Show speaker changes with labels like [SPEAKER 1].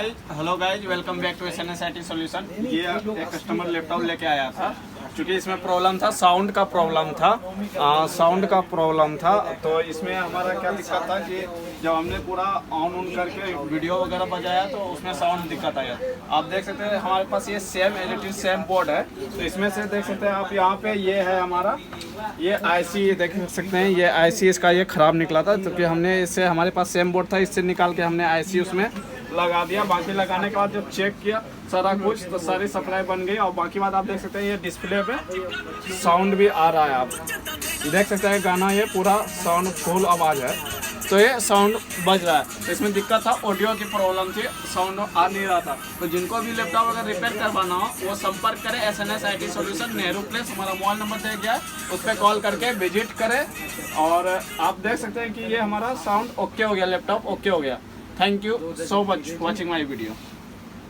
[SPEAKER 1] Hello guys, welcome back to SNS IT solution. ये एक customer laptop लेके आया था, क्योंकि इसमें प्रॉब्लम था, साउंड का प्रॉब्लम था। तो इसमें हमारा क्या दिक्कत था कि जब हमने पूरा ऑन करके वीडियो वगैरह बजाया तो उसमें साउंड दिक्कत आया। आप देख सकते हैं हमारे पास ये सेम बोर्ड है। तो इसमें से देख सकते हैं आप, यहाँ पे ये है हमारा ये IC देख सकते हैं। ये IC इसका ये ख़राब निकला था, क्योंकि हमने इससे, हमारे पास सेम बोर्ड था, इससे निकाल के हमने IC उसमें लगा दिया। बाकी लगाने के बाद जब चेक किया सारा कुछ, तो सारी सप्लाई बन गई। और बाकी बात आप देख सकते हैं, ये डिस्प्ले पे साउंड भी आ रहा है। आप देख सकते हैं गाना, ये पूरा साउंड फुल आवाज़ है, तो ये साउंड बज रहा है। तो इसमें दिक्कत था, ऑडियो की प्रॉब्लम थी, साउंड आ नहीं रहा था। तो जिनको भी लैपटॉप अगर रिपेयर करवाना हो वो संपर्क करें SNS IT solution, Nehru place. हमारा मोबाइल नंबर दिया गया है, उस पर कॉल करके विजिट करें। और आप देख सकते हैं कि ये हमारा साउंड ओके हो गया, लैपटॉप ओके हो गया। Thank you so much watching my video.